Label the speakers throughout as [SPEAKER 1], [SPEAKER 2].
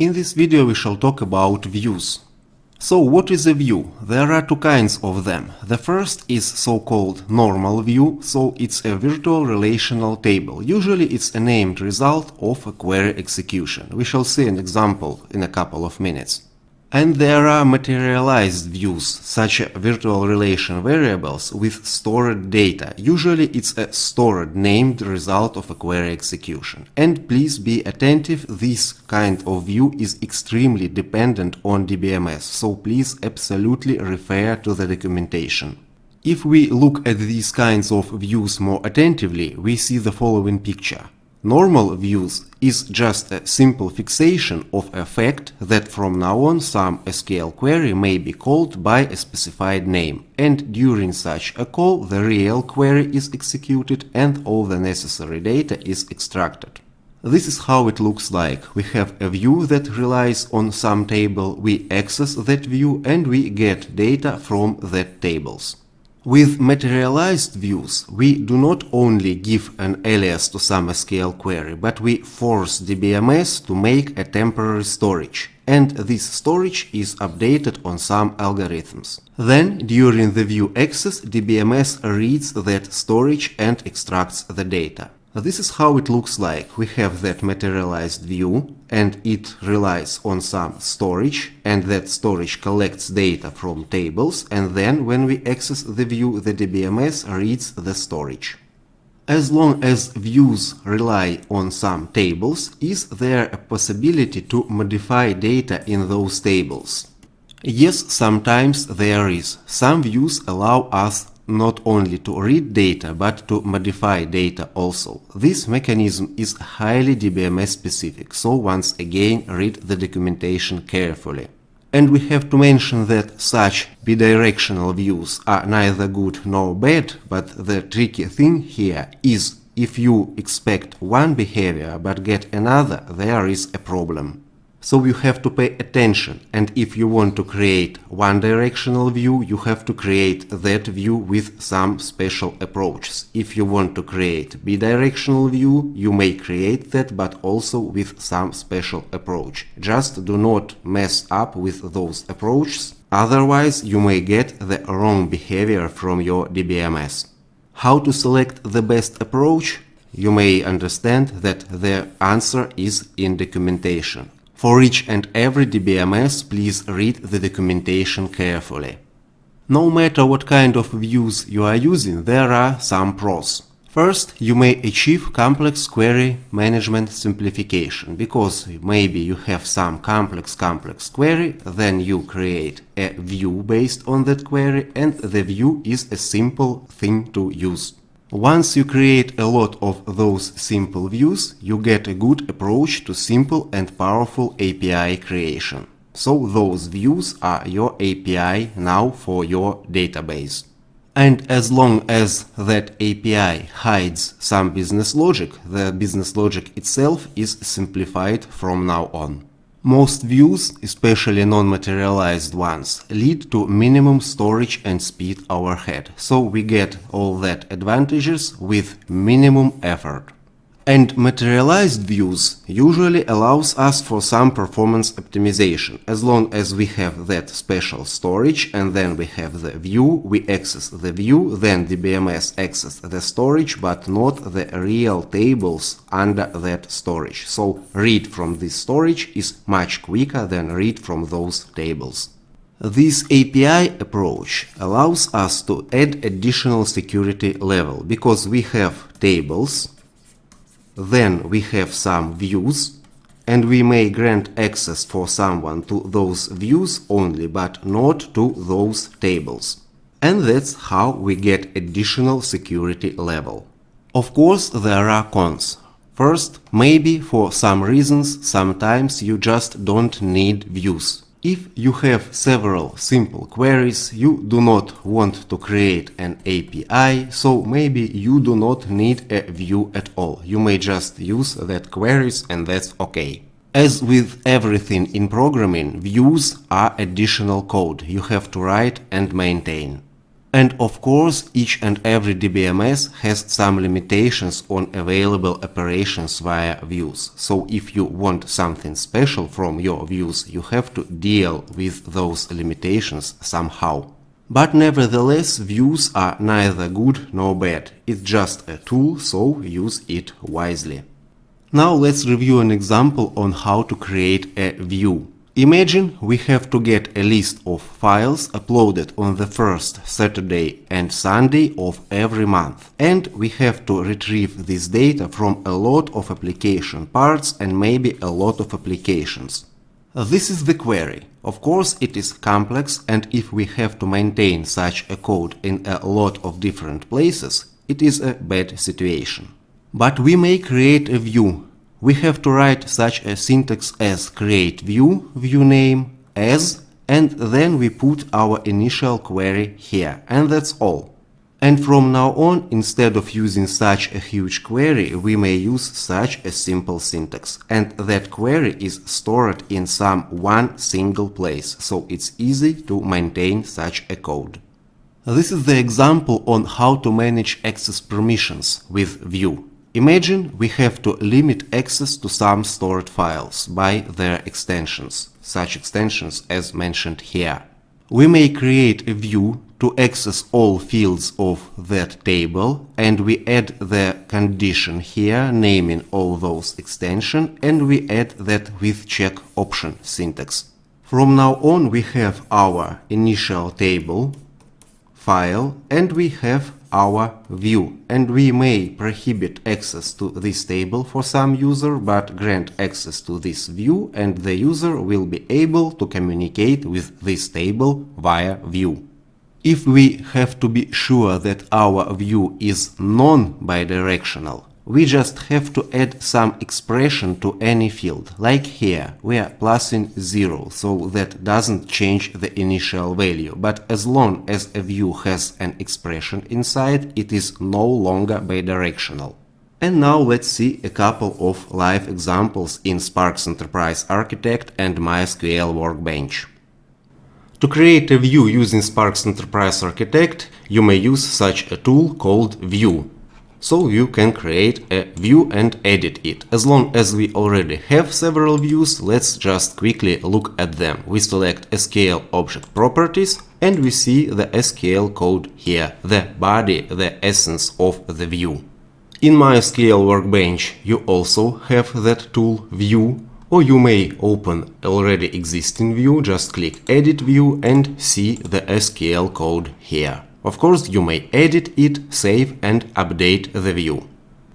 [SPEAKER 1] In this video we shall talk about views. So what is a view? There are two kinds of them. The first is so-called normal view, so it's a virtual relational table. Usually it's a named result of a query execution. We shall see an example in a couple of minutes. And there are materialized views, such as virtual relation variables with stored data. Usually it's a stored named result of a query execution. And please be attentive, this kind of view is extremely dependent on DBMS, so please absolutely refer to the documentation. If we look at these kinds of views more attentively, we see the following picture. Normal views is just a simple fixation of a fact that from now on some SQL query may be called by a specified name, and during such a call the real query is executed and all the necessary data is extracted. This is how it looks like. We have a view that relies on some table, we access that view and we get data from that tables. With materialized views, we do not only give an alias to some SQL query, but we force DBMS to make a temporary storage, and this storage is updated on some algorithms. Then, during the view access, DBMS reads that storage and extracts the data. This is how it looks like. We have that materialized view and it relies on some storage, and that storage collects data from tables, and then when we access the view, the DBMS reads the storage. As long as views rely on some tables, is there a possibility to modify data in those tables? Yes, sometimes there is. Some views allow us not only to read data, but to modify data also. This mechanism is highly DBMS specific, so once again read the documentation carefully. And we have to mention that such bidirectional views are neither good nor bad, but the tricky thing here is if you expect one behavior but get another, there is a problem. So you have to pay attention, and if you want to create one directional view, you have to create that view with some special approaches. If you want to create bidirectional view, you may create that, but also with some special approach. Just do not mess up with those approaches, otherwise you may get the wrong behavior from your DBMS. How to select the best approach? You may understand that the answer is in documentation. For each and every DBMS, please read the documentation carefully. No matter what kind of views you are using, there are some pros. First, you may achieve complex query management simplification, because maybe you have some complex query, then you create a view based on that query, and the view is a simple thing to use. Once you create a lot of those simple views, you get a good approach to simple and powerful API creation. So those views are your API now for your database. And as long as that API hides some business logic, the business logic itself is simplified from now on. Most views, especially non-materialized ones, lead to minimum storage and speed overhead, so we get all that advantages with minimum effort. And materialized views usually allows us for some performance optimization. As long as we have that special storage and then we have the view, we access the view, then DBMS access the storage, but not the real tables under that storage. So read from this storage is much quicker than read from those tables. This API approach allows us to add additional security level, because we have tables, then we have some views, and we may grant access for someone to those views only, but not to those tables. And that's how we get additional security level. Of course, there are cons. First, maybe for some reasons, sometimes you just don't need views. If you have several simple queries, you do not want to create an API, so maybe you do not need a view at all. You may just use that queries and that's okay. As with everything in programming, views are additional code you have to write and maintain. And of course, each and every DBMS has some limitations on available operations via views. So if you want something special from your views, you have to deal with those limitations somehow. But nevertheless, views are neither good nor bad. It's just a tool, so use it wisely. Now let's review an example on how to create a view. Imagine we have to get a list of files uploaded on the first Saturday and Sunday of every month, and we have to retrieve this data from a lot of application parts and maybe a lot of applications. This is the query. Of course, it is complex, and if we have to maintain such a code in a lot of different places, it is a bad situation. But we may create a view. We have to write such a syntax as create view, view name, as, and then we put our initial query here, and that's all. And from now on, instead of using such a huge query, we may use such a simple syntax, and that query is stored in some one single place, so it's easy to maintain such a code. This is the example on how to manage access permissions with view. Imagine we have to limit access to some stored files by their extensions, such extensions as mentioned here. We may create a view to access all fields of that table, and we add the condition here naming all those extensions, and we add that with check option syntax. From now on we have our initial table file and we have our view, and we may prohibit access to this table for some user, but grant access to this view, and the user will be able to communicate with this table via view. If we have to be sure that our view is non-bidirectional, we just have to add some expression to any field, like here we are plussing 0, so that doesn't change the initial value, but as long as a view has an expression inside, it is no longer bidirectional. And now let's see a couple of live examples in Sparx Enterprise Architect and MySQL Workbench. To create a view using Sparx Enterprise Architect, you may use such a tool called View. So you can create a view and edit it. As long as we already have several views, let's just quickly look at them. We select SQL Object Properties and we see the SQL code here, the body, the essence of the view. In MySQL Workbench you also have that tool View, or you may open already existing view, just click Edit View and see the SQL code here. Of course, you may edit it, save and update the view.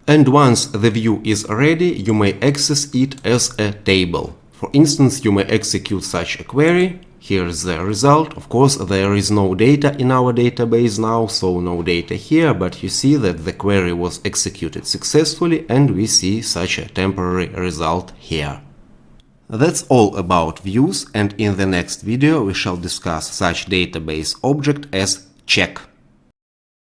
[SPEAKER 1] And once the view is ready, you may access it as a table. For instance, you may execute such a query. Here is the result. Of course, there is no data in our database now, so no data here, but you see that the query was executed successfully and we see such a temporary result here. That's all about views, and in the next video we shall discuss such database object as check.